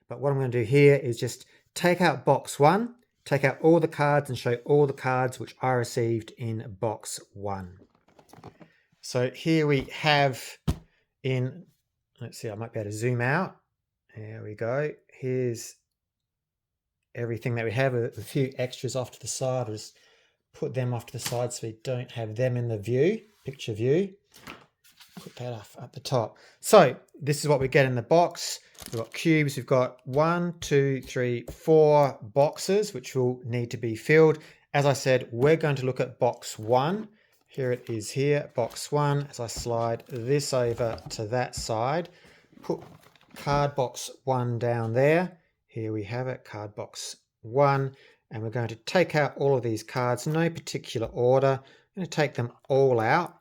But what I'm going to do here is just take out box 1, take out all the cards and show all the cards which I received in box 1. So here we have in, let's see, I might be able to zoom out. There we go. Here's everything that we have, a few extras off to the side. I'll just put them off to the side so we don't have them in the view, picture view. Put that off at the top. So this is what we get in the box. We've got cubes. We've got 1, 2, 3, 4 boxes which will need to be filled. As I said, we're going to look at box 1. Here it is here, box 1. As I slide this over to that side, put card box 1 down there. Here we have it, card box 1. And we're going to take out all of these cards, no particular order. I'm going to take them all out.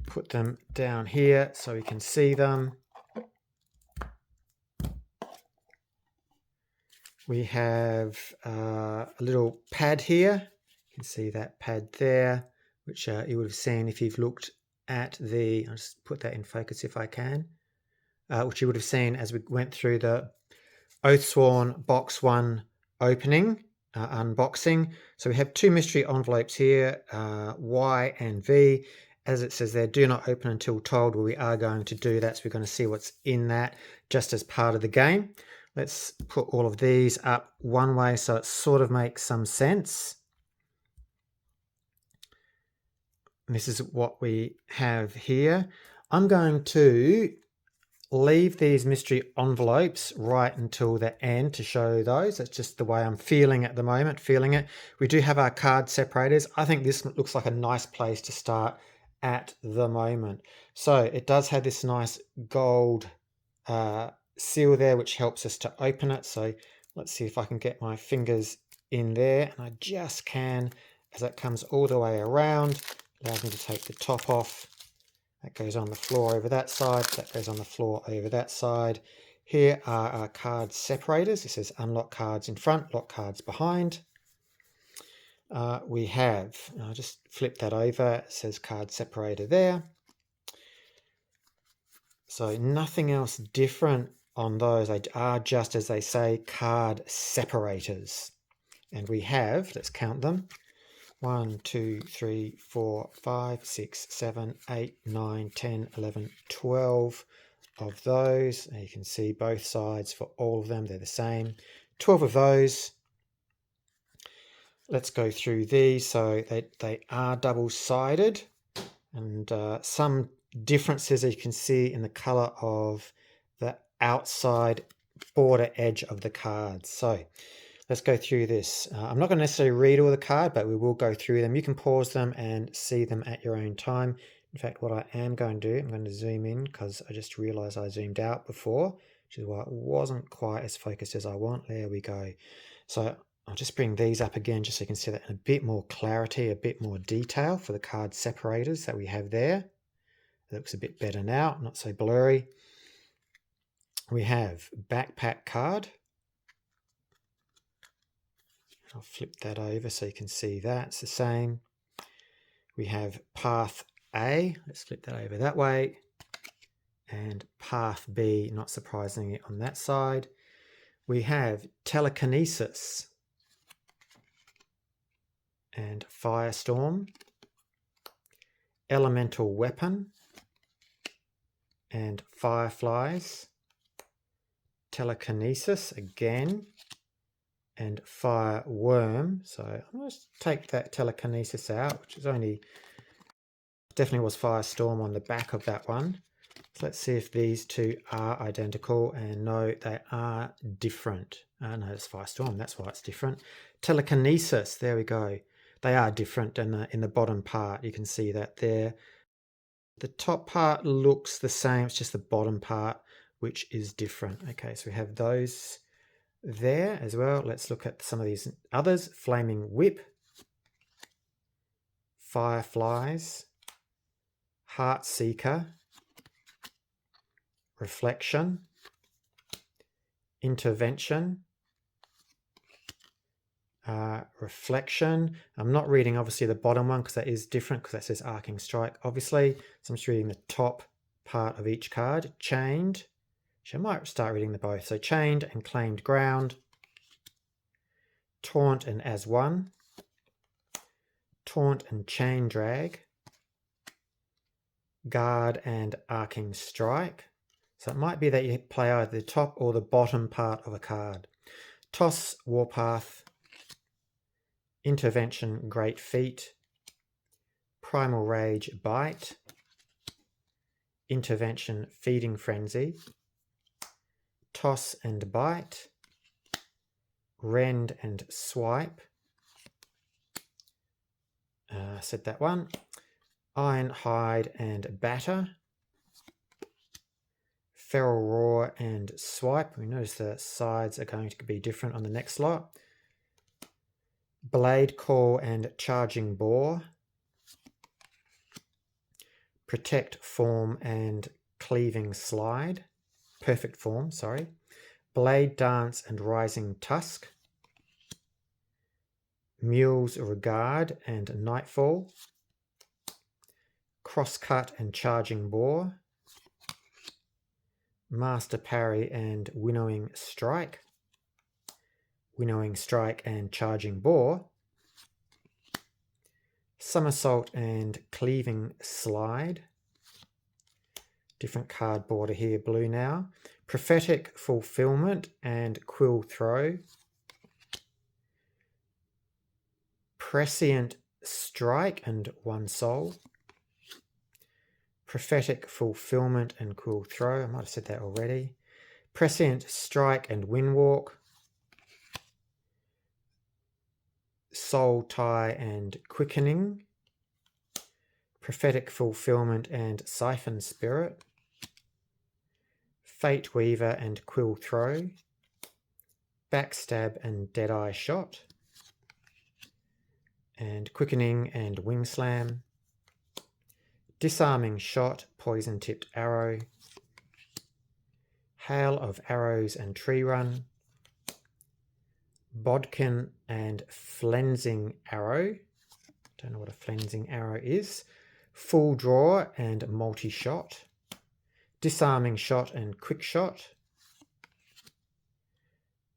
Put them down here so we can see them. We have a little pad here. You can see that pad there, which you would have seen if you've looked at the, I'll just put that in focus if I can, which you would have seen as we went through the Oathsworn box 1 opening, unboxing. So we have 2 mystery envelopes here, Y and V. As it says there, do not open until told. Well, we are going to do that, so we're going to see what's in that just as part of the game. Let's put all of these up one way so it sort of makes some sense. And this is what we have here. I'm going to leave these mystery envelopes right until the end to show those. That's just the way I'm feeling at the moment, feeling it. We do have our card separators. I think this looks like a nice place to start at the moment. So it does have this nice gold seal there, which helps us to open it. So let's see if I can get my fingers in there, and I just can, as that comes all the way around. Allows me to take the top off. That goes on the floor over that side. That goes on the floor over that side. Here are our card separators. It says unlock cards in front, lock cards behind. We have, I'll just flip that over. It says card separator there. So nothing else different on those. They are just, as they say, card separators. And we have, let's count them, 1, 2, 3, 4, 5, 6, 7, 8, 9, 10, 11, 12 of those. And you can see both sides for all of them. They're the same. 12 of those. Let's go through these. So they are double-sided. And some differences that you can see in the colour of the outside border edge of the cards. So let's go through this. I'm not going to necessarily read all the card, but we will go through them. You can pause them and see them at your own time. In fact, what I am going to do, I'm going to zoom in because I just realised I zoomed out before, which is why it wasn't quite as focused as I want. There we go. So I'll just bring these up again just so you can see that in a bit more clarity, a bit more detail for the card separators that we have there. It looks a bit better now, not so blurry. We have backpack card. I'll flip that over so you can see that. It's the same. We have path A. Let's flip that over that way. And path B, not surprisingly, on that side. We have telekinesis and firestorm, elemental weapon and fireflies, telekinesis again, and fire worm. So I'm going to take that telekinesis out, which is only, definitely was firestorm on the back of that one. So let's see if these two are identical, and no, they are different. No, it's firestorm, that's why it's different. Telekinesis, there we go. They are different in the bottom part. You can see that there. The top part looks the same, it's just the bottom part which is different. Okay, so we have those there as well. Let's look at some of these others. Flaming whip, fireflies, heart seeker, reflection, intervention, reflection. I'm not reading obviously the bottom one because that is different, because that says arcing strike obviously, so I'm just reading the top part of each card. Chained, Actually, I might start reading them both. So Chained and Claimed Ground, Taunt and As One, Taunt and Chain Drag, Guard and Arcing Strike. So it might be that you play either the top or the bottom part of a card. Toss, Warpath, Intervention, Great Feat, Primal Rage, Bite, Intervention, Feeding Frenzy, Toss and Bite, Rend and Swipe, said that one, Iron Hide and Batter, Feral Roar and Swipe. We notice the sides are going to be different on the next lot. Blade Call and Charging Boar, Protect Form and Cleaving Slide, Perfect Form, sorry. Blade Dance and Rising Tusk, Mule's Regard and Nightfall, Crosscut and Charging Boar, Master Parry and Winnowing Strike, Winnowing Strike and Charging Boar, Somersault and Cleaving Slide, different card border here, blue now, Prophetic Fulfillment and Quill Throw, Prescient Strike and One Soul, Prophetic Fulfillment and Quill Throw, I might have said that already, Prescient Strike and Windwalk, Soul Tie and Quickening, Prophetic Fulfillment and Siphon Spirit, Fate Weaver and Quill Throw, Backstab and Deadeye Shot, and Quickening and Wing Slam, Disarming Shot, Poison Tipped Arrow, Hail of Arrows and Tree Run, Bodkin and Flensing Arrow, don't know what a Flensing Arrow is, Full Draw and Multi-Shot, Disarming Shot and Quick Shot,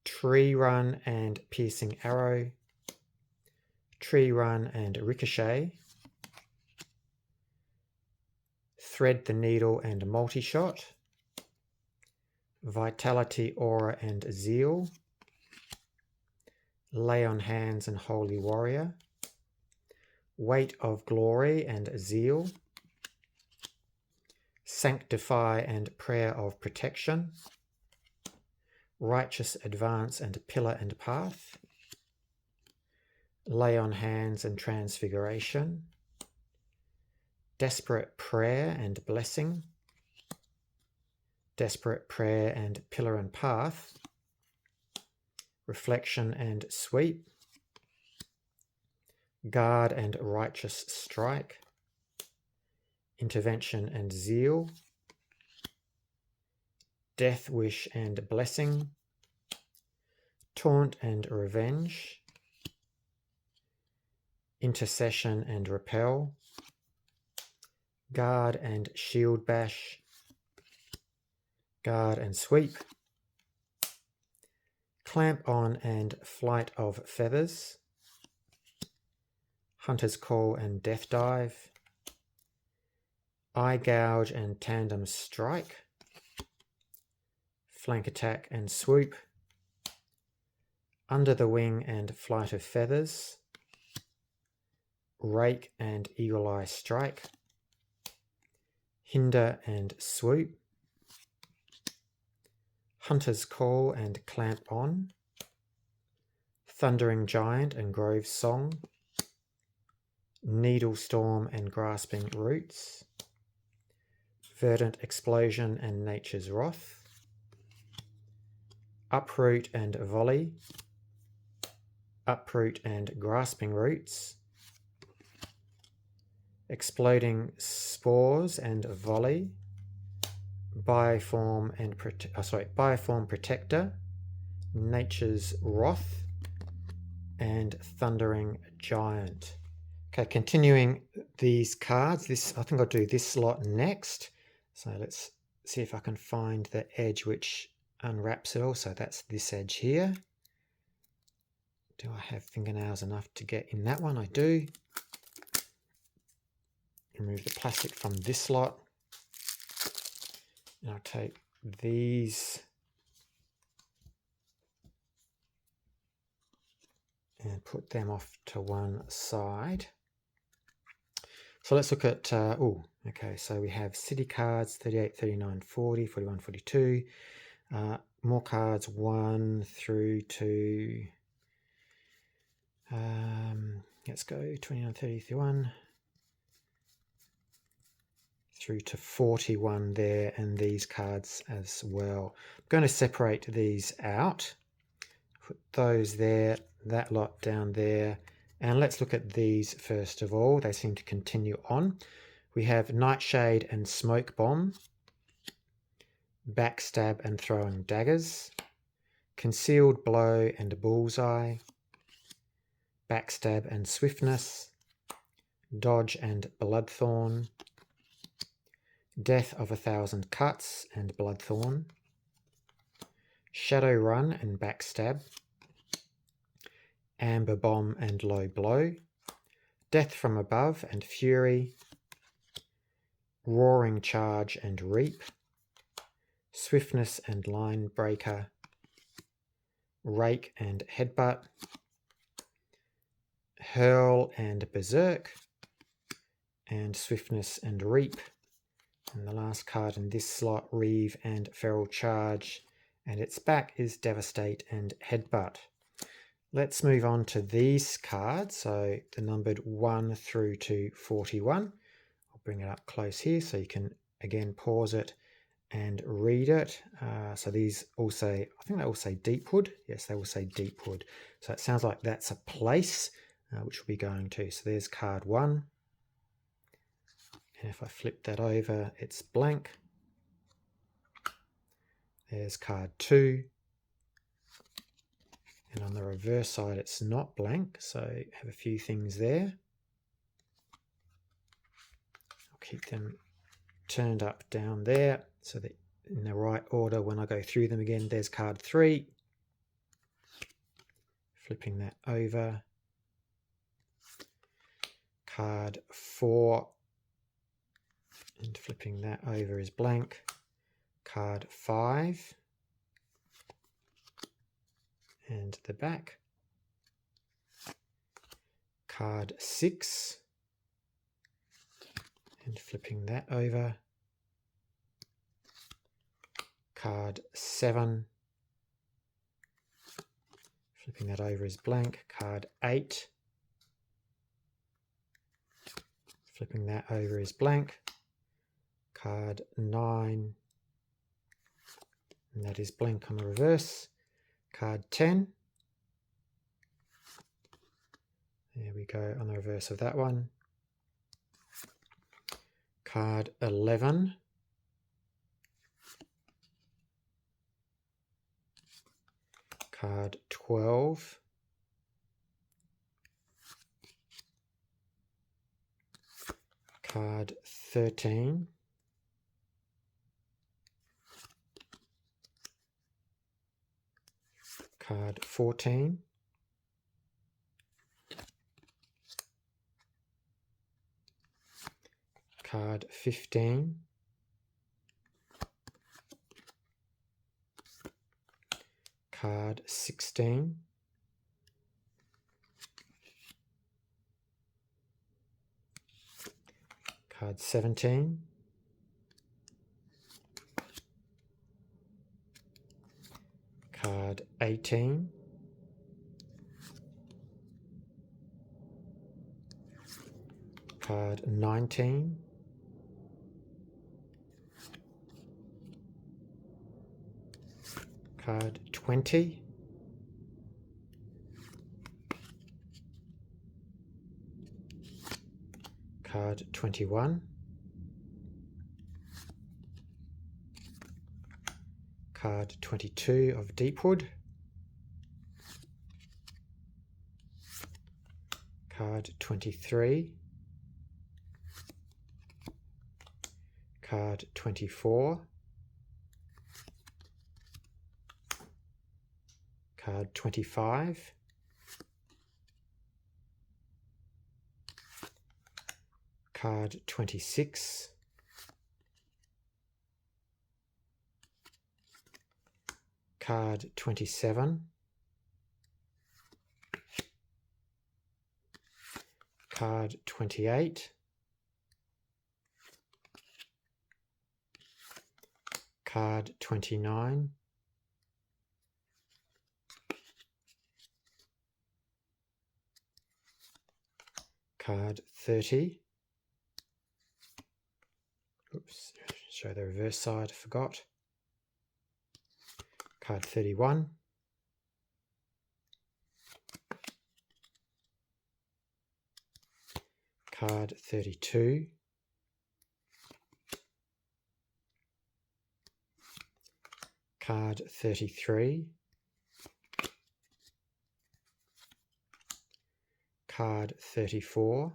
Tree Run and Piercing Arrow, Tree Run and Ricochet, Thread the Needle and Multi-Shot, Vitality Aura and Zeal, Lay on Hands and Holy Warrior, Weight of Glory and Zeal, Sanctify and Prayer of Protection, Righteous Advance and Pillar and Path, Lay on Hands and Transfiguration, Desperate Prayer and Blessing, Desperate Prayer and Pillar and Path, Reflection and Sweep, Guard and Righteous Strike, Intervention and Zeal, Death Wish and Blessing, Taunt and Revenge, Intercession and Repel, Guard and Shield Bash, Guard and Sweep, Clamp On and Flight of Feathers, Hunter's Call and Death Dive, Eye Gouge and Tandem Strike, Flank Attack and Swoop, Under the Wing and Flight of Feathers, Rake and Eagle Eye Strike, Hinder and Swoop, Hunter's Call and Clamp On, Thundering Giant and Grove Song, Needle Storm and Grasping Roots, Verdant Explosion and Nature's Wrath, Uproot and Volley, Uproot and Grasping Roots, Exploding Spores and Volley, Bioform Protector, Nature's Wrath, and Thundering Giant. Okay, continuing these cards, I think I'll do this slot next. So let's see if I can find the edge which unwraps it all. So that's this edge here. Do I have fingernails enough to get in that one? I do. Remove the plastic from this lot. And I'll take these and put them off to one side. So let's look at, okay, so we have city cards, 38, 39, 40, 41, 42. More cards, 1 through to, let's go 29, 30, 31, through to 41 there, and these cards as well. I'm going to separate these out, put those there, that lot down there, and let's look at these first of all. They seem to continue on. We have Nightshade and Smoke Bomb, Backstab and Throwing Daggers, Concealed Blow and Bullseye, Backstab and Swiftness, Dodge and Bloodthorn, Death of 1,000 Cuts and Bloodthorn, Shadow Run and Backstab, Amber Bomb and Low Blow, Death from Above and Fury, Roaring Charge and Reap, Swiftness and Line Breaker, Rake and Headbutt, Hurl and Berserk, and Swiftness and Reap. And the last card in this slot, Reave and Feral Charge, and its back is Devastate and Headbutt. Let's move on to these cards, so the numbered 1 through to 41. I'll bring it up close here so you can again pause it and read it. So these all say, I think they all say Deepwood. Yes, they all say Deepwood. So it sounds like that's a place which we'll be going to. So there's card 1. And if I flip that over, it's blank. There's card 2. And on the reverse side, it's not blank, so I have a few things there. I'll keep them turned up down there so that in the right order when I go through them again. There's card 3. Flipping that over. Card 4. And flipping that over is blank. Card 5. And the back. Card 6. And flipping that over. Card 7. Flipping that over is blank. Card 8. Flipping that over is blank. Card 9. And that is blank on the reverse. Card 10. There we go on the reverse of that one. Card 11. Card 12. Card 13. Card 14. Card 15. Card 16. Card 17. Card 18. Card 19. Card 20. Card 21. Card 22 of Deepwood. Card 23. Card 24. Card 25. Card 26. Card 27. Card 28. Card 29. Card 30. Oops, show the reverse side, I forgot. Card 31. Card 32. Card 33. Card 34.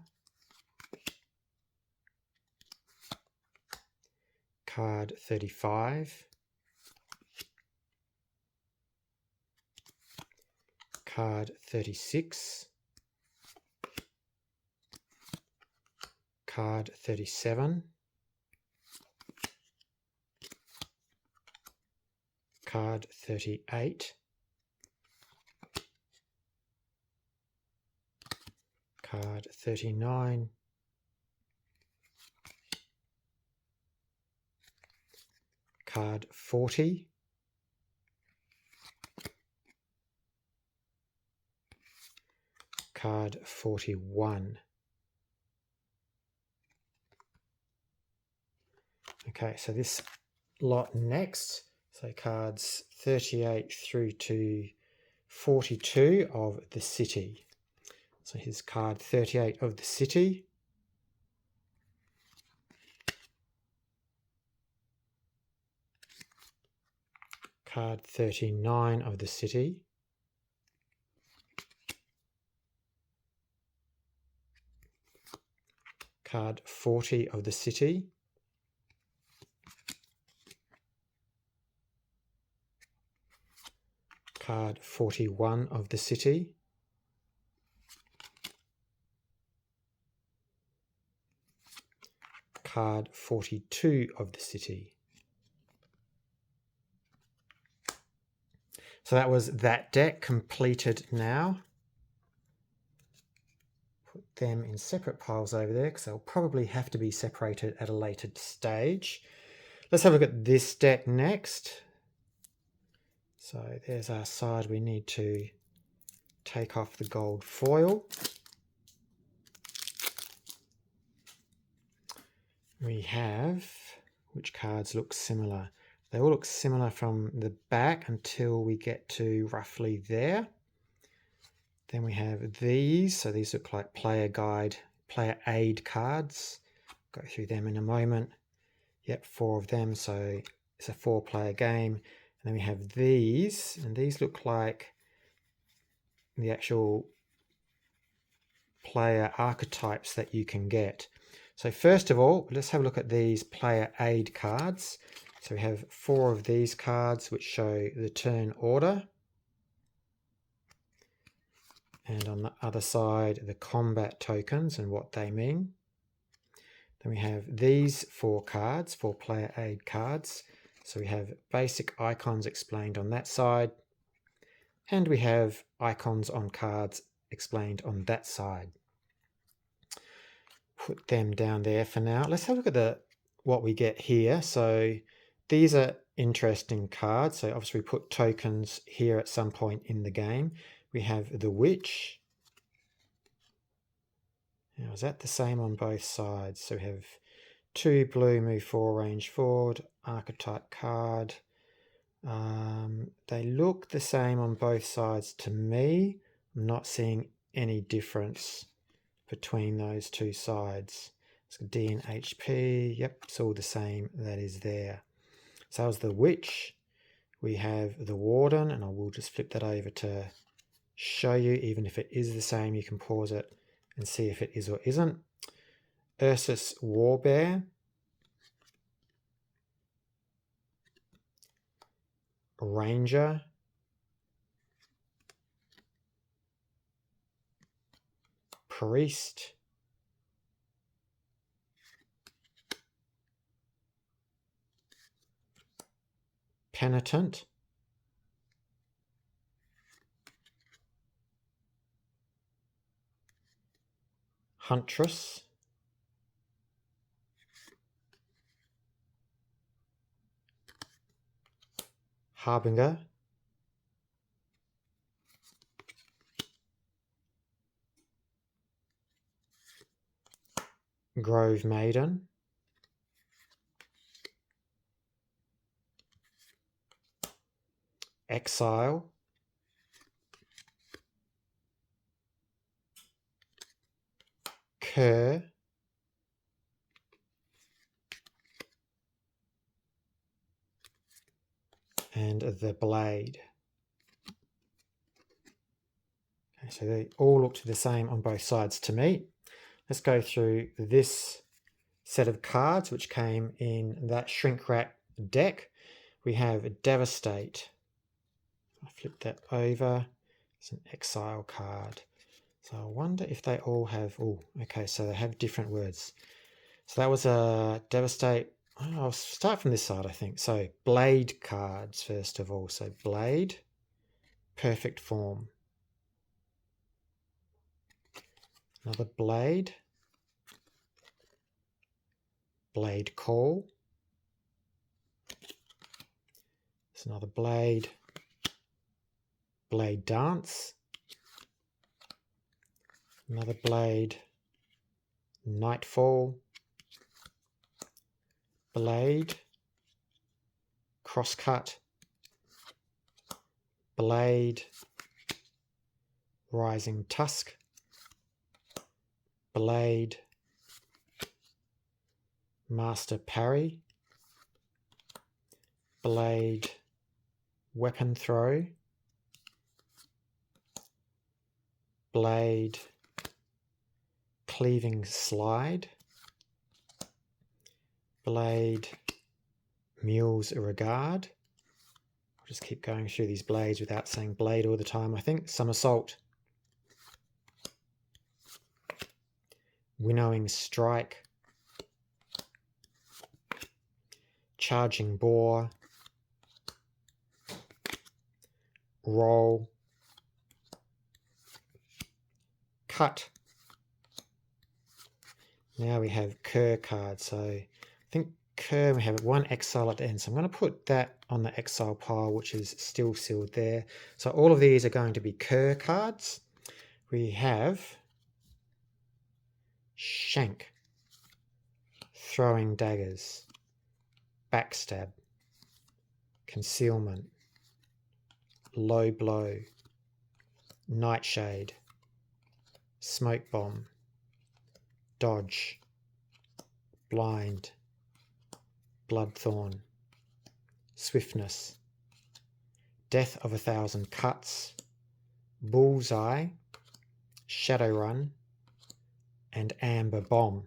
Card 35. Card 36. Card 37. Card 38. Card 39. Card 40. Card 41. Okay, so this lot next, so cards 38 through to 42 of the city. So here's card 38 of the city. Card 39 of the city. Card 40 of the city. Card 41 of the city. Card 42 of the city. So that was that deck completed now. Put them in separate piles over there because they'll probably have to be separated at a later stage. Let's have a look at this deck next. So there's our side we need to take off the gold foil. We have, which cards look similar? They all look similar from the back until we get to roughly there. Then we have these, so these look like player guide, player aid cards. Go through them in a moment. Yep, 4 of them, so it's a 4-player game. And then we have these, and these look like the actual player archetypes that you can get. So first of all, let's have a look at these player aid cards. So we have 4 of these cards which show the turn order. And on the other side, the combat tokens and what they mean. Then we have these 4 cards, 4 player aid cards. So we have basic icons explained on that side. And we have icons on cards explained on that side. Put them down there for now. Let's have a look at what we get here. So these are interesting cards. So obviously we put tokens here at some point in the game. We have the Witch. Now, is that the same on both sides? So we have 2 blue, move 4, range forward, archetype card. They look the same on both sides to me. I'm not seeing any difference between those 2 sides. So D and HP, yep, it's all the same. That is there. So as the Witch, we have the Warden, and I will just flip that over to show you. Even if it is the same, you can pause it and see if it is or isn't. Ursus Warbear. Ranger. Priest, Penitent, Huntress, Harbinger, Grove Maiden, Exile, Cur, and the Blade. Okay, so they all look the same on both sides to me. Let's go through this set of cards which came in that shrink wrap deck. We have Devastate. I flip that over. It's an exile card. So I wonder if they all have, oh, okay, so they have different words. So that was a Devastate. I'll start from this side, I think. So Blade cards, first of all. So Blade, Perfect Form. Another Blade, Blade Call. There's another Blade, Blade Dance. Another Blade, Nightfall. Blade, Crosscut. Blade, Rising Tusk. Blade, Master Parry. Blade, Weapon Throw. Blade, Cleaving Slide. Blade, Mule's Regard. I'll just keep going through these blades without saying blade all the time, I think. Somersault. Winnowing Strike. Charging Boar. Roll. Cut. Now we have Cur cards. So I think Cur, we have one exile at the end. So I'm going to put that on the exile pile, which is still sealed there. So all of these are going to be Cur cards. We have Shank, Throwing Daggers, Backstab, Concealment, Low Blow, Nightshade, Smoke Bomb, Dodge, Blind, Bloodthorn, Swiftness, Death of 1,000 Cuts, Bullseye, Shadowrun, and Amber Bomb.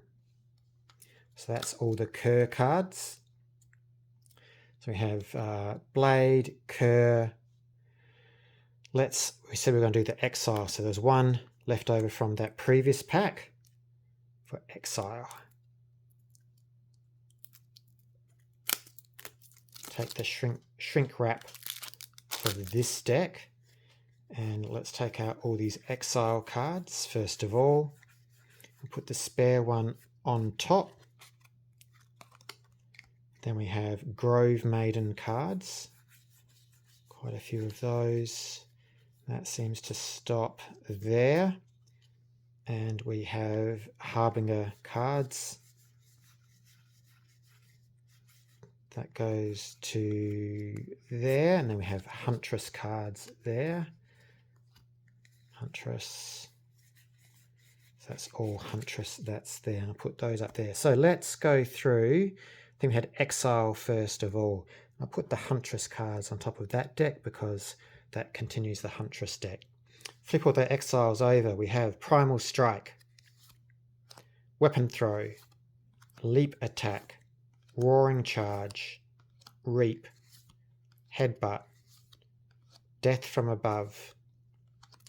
So that's all the Cur cards. So we have Blade, Cur. We said we were going to do the Exile. So there's one left over from that previous pack for Exile. Take the shrink wrap for this deck. And let's take out all these Exile cards first of all. We'll put the spare one on top. Then we have Grove Maiden cards. Quite a few of those. That seems to stop there. And we have Harbinger cards. That goes to there. And then we have Huntress cards there. Huntress. So that's all Huntress that's there. And I'll put those up there. So let's go through. I think we had Exile first of all. I'll put the Huntress cards on top of that deck because that continues the Huntress deck. Flip all the Exiles over. We have Primal Strike, Weapon Throw, Leap Attack, Roaring Charge, Reap, Headbutt, Death from Above,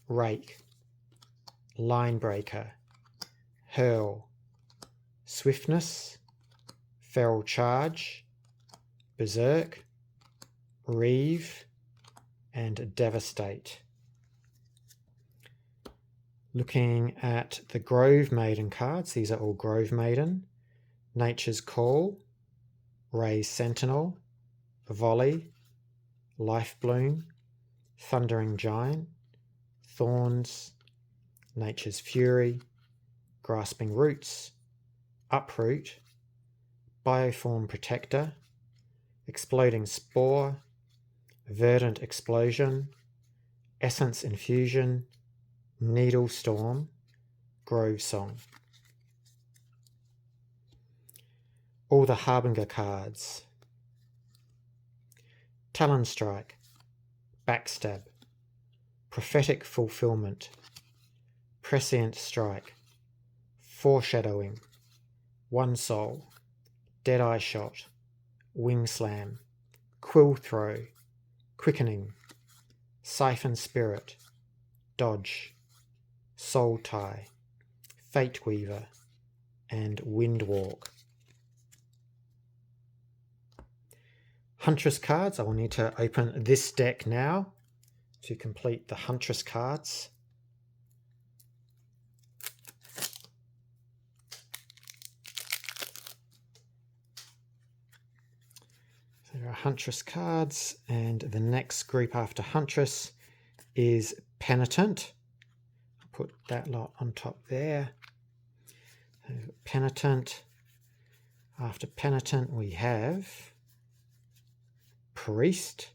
Rake, Line Breaker, Hurl, Swiftness, Feral Charge, Berserk, Reave, and Devastate. Looking at the Grove Maiden cards, these are all Grove Maiden. Nature's Call, Ray's Sentinel, Volley, Life Bloom, Thundering Giant, Thorns, Nature's Fury, Grasping Roots, Uproot, Bioform Protector, Exploding Spore, Verdant Explosion, Essence Infusion, Needle Storm, Grove Song. All the Harbinger cards. Talon Strike, Backstab, Prophetic Fulfillment, Prescient Strike, Foreshadowing, One Soul, Deadeye Shot, Wing Slam, Quill Throw, Quickening, Siphon Spirit, Dodge, Soul Tie, Fate Weaver, and Windwalk. Huntress cards. I will need to open this deck now to complete the Huntress cards. So there are Huntress cards, and the next group after Huntress is Penitent. I'll put that lot on top there. So Penitent. After Penitent we have Priest.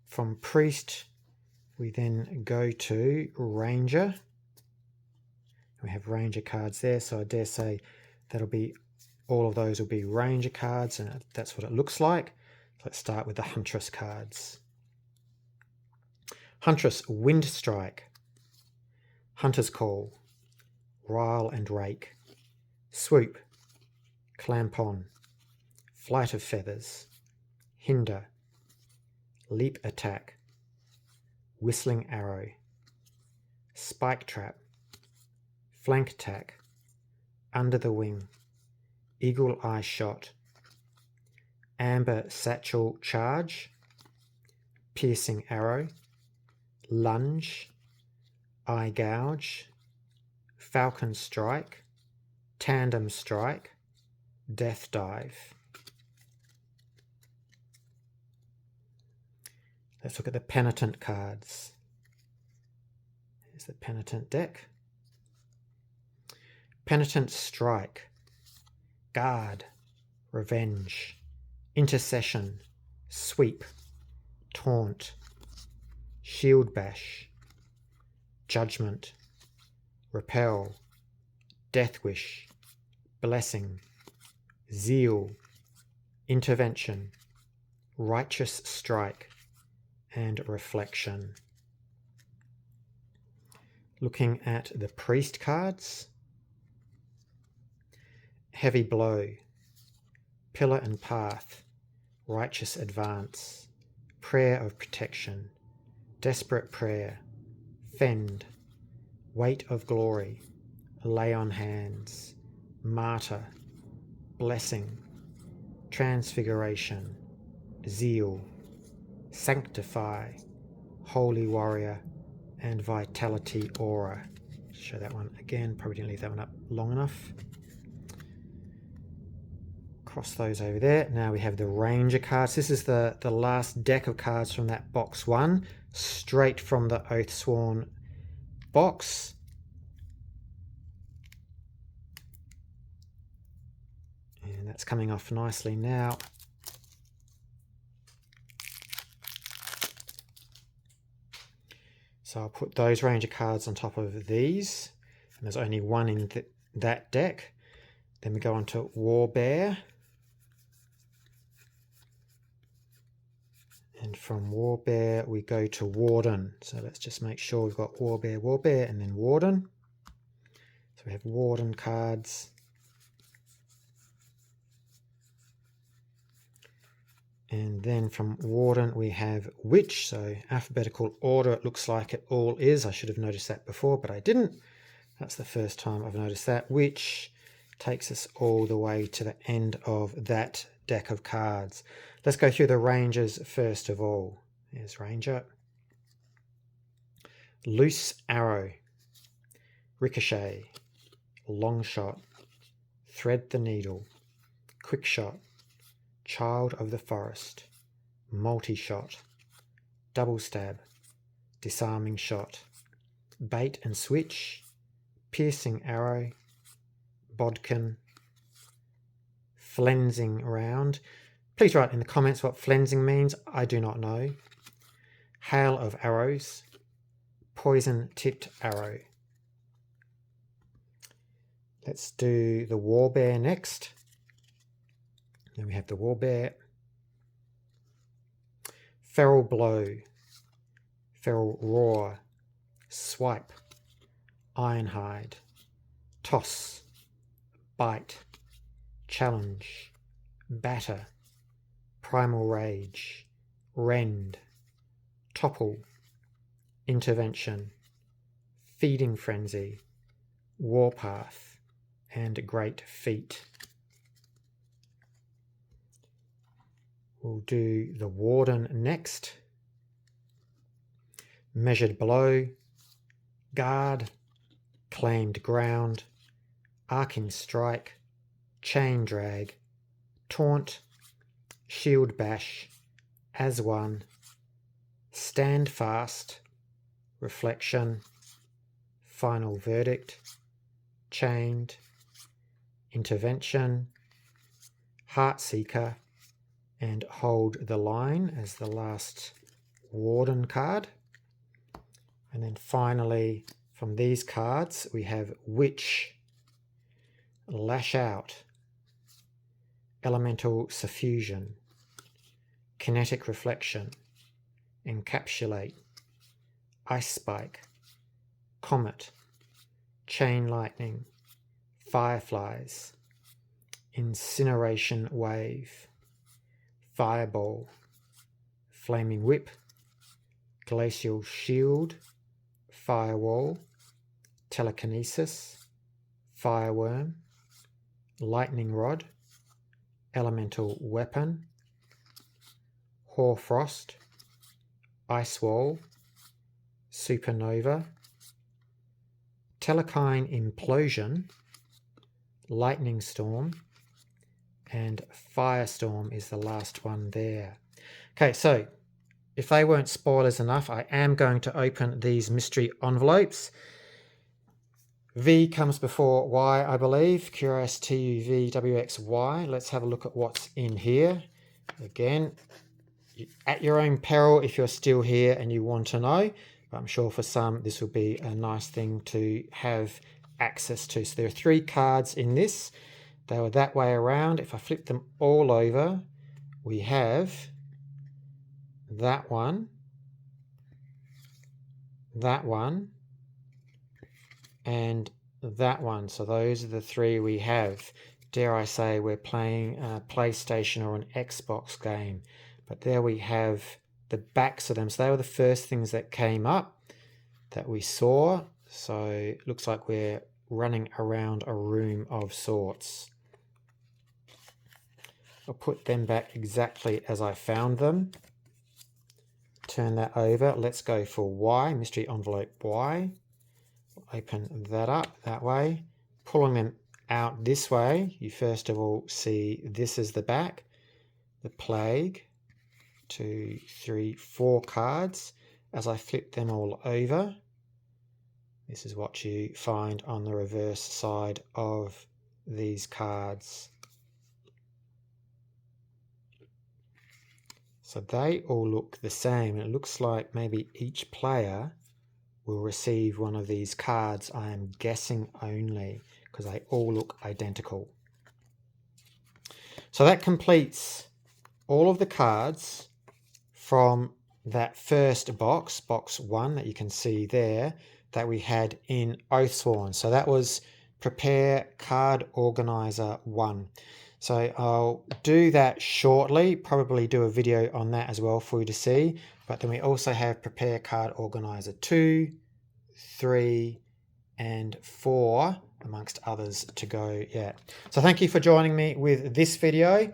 From Priest we then go to Ranger. We have Ranger cards there, so I dare say that'll be all of those will be Ranger cards, and that's what it looks like. Let's start with the Huntress cards. Huntress, Wind Strike, Hunter's Call, Rile and Rake, Swoop, Clamp On, Flight of Feathers, Hinder, Leap Attack, Whistling Arrow, Spike Trap, Flank Attack, Under the Wing, Eagle Eye Shot, Amber Satchel Charge, Piercing Arrow, Lunge, Eye Gouge, Falcon Strike, Tandem Strike, Death Dive. Let's look at the Penitent cards. Here's the Penitent deck. Penitent Strike, Guard, Revenge, Intercession, Sweep, Taunt, Shield Bash, Judgment, Repel, Death Wish, Blessing, Zeal, Intervention, Righteous Strike, and Reflection. Looking at the Priest cards, Heavy Blow, Pillar and Path, Righteous Advance, Prayer of Protection, Desperate Prayer, Fend, Weight of Glory, Lay on Hands, Martyr, Blessing, Transfiguration, Zeal, Sanctify, Holy Warrior, and Vitality Aura. Show that one again, probably didn't leave that one up long enough. Cross those over there. Now we have the Ranger cards. This is the last deck of cards from that box one, straight from the Oathsworn box. And that's coming off nicely now. So I'll put those Ranger cards on top of these. And there's only one in that deck. Then we go on to Warbear. And from Warbear we go to Warden. So let's just make sure we've got Warbear, and then Warden. So we have Warden cards. And then from Warden we have Witch. So alphabetical order it looks like it all is. I should have noticed that before, but I didn't. That's the first time I've noticed that, which takes us all the way to the end of that deck of cards. Let's go through the Rangers first of all. There's Ranger. Loose Arrow, Ricochet, Long Shot, Thread the Needle, Quick Shot, Child of the Forest, Multi-Shot, Double Stab, Disarming Shot, Bait and Switch, Piercing Arrow, Bodkin, Flensing Round. Please write in the comments what flensing means. I do not know. Hail of Arrows, Poison Tipped Arrow. Let's do the Warbear next. Then we have the Warbear. Feral Blow, Feral Roar, Swipe, Ironhide, Toss, Bite, Challenge, Batter, Primal Rage, Rend, Topple, Intervention, Feeding Frenzy, Warpath, and Great Feat. We'll do the Warden next. Measured Blow, Guard, Claimed Ground, Arcing Strike, Chain Drag, Taunt, Shield Bash, As One, Stand Fast, Reflection, Final Verdict, Chained, Intervention, Heartseeker, and Hold the Line as the last Warden card. And then finally, from these cards, we have Witch, Lash Out, Elemental Suffusion, Kinetic Reflection, Encapsulate, Ice Spike, Comet, Chain Lightning, Fireflies, Incineration Wave, Fireball, Flaming Whip, Glacial Shield, Firewall, Telekinesis, Fireworm, Lightning Rod, Elemental Weapon, Hoarfrost, Ice Wall, Supernova, Telekine Implosion, Lightning Storm, and Firestorm is the last one there. Okay, so if they weren't spoilers enough, I am going to open these mystery envelopes. V comes before Y, I believe. Curious TUVWXY. Let's have a look at what's in here. Again, at your own peril if you're still here and you want to know. But I'm sure for some this will be a nice thing to have access to. So there are 3 cards in this. They were that way around. If I flip them all over, we have that one, and that one. So those are the 3 we have. Dare I say we're playing a PlayStation or an Xbox game. But there we have the backs of them. So they were the first things that came up that we saw. So it looks like we're running around a room of sorts. I'll put them back exactly as I found them. Turn that over. Let's go for Y, mystery envelope Y. Open that up that way. Pulling them out this way, you first of all see this is the back. The Plague. 2, 3, 4 cards. As I flip them all over, this is what you find on the reverse side of these cards. So they all look the same. It looks like maybe each player will receive one of these cards. I am guessing only because they all look identical. So that completes all of the cards from that first box, box 1 that you can see there, that we had in Oathsworn. So that was Prepare Card Organiser 1. So I'll do that shortly, probably do a video on that as well for you to see. But then we also have Prepare Card Organiser 2, 3, and 4, amongst others to go yet. So thank you for joining me with this video,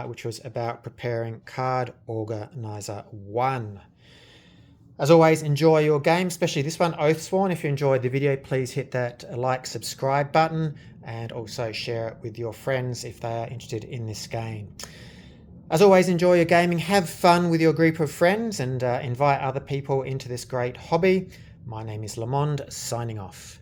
which was about preparing Card Organiser 1. As always, enjoy your game, especially this one, Oathsworn. If you enjoyed the video, please hit that like, subscribe button, and also share it with your friends if they are interested in this game. As always, enjoy your gaming, have fun with your group of friends, and invite other people into this great hobby. My name is Lamond, signing off.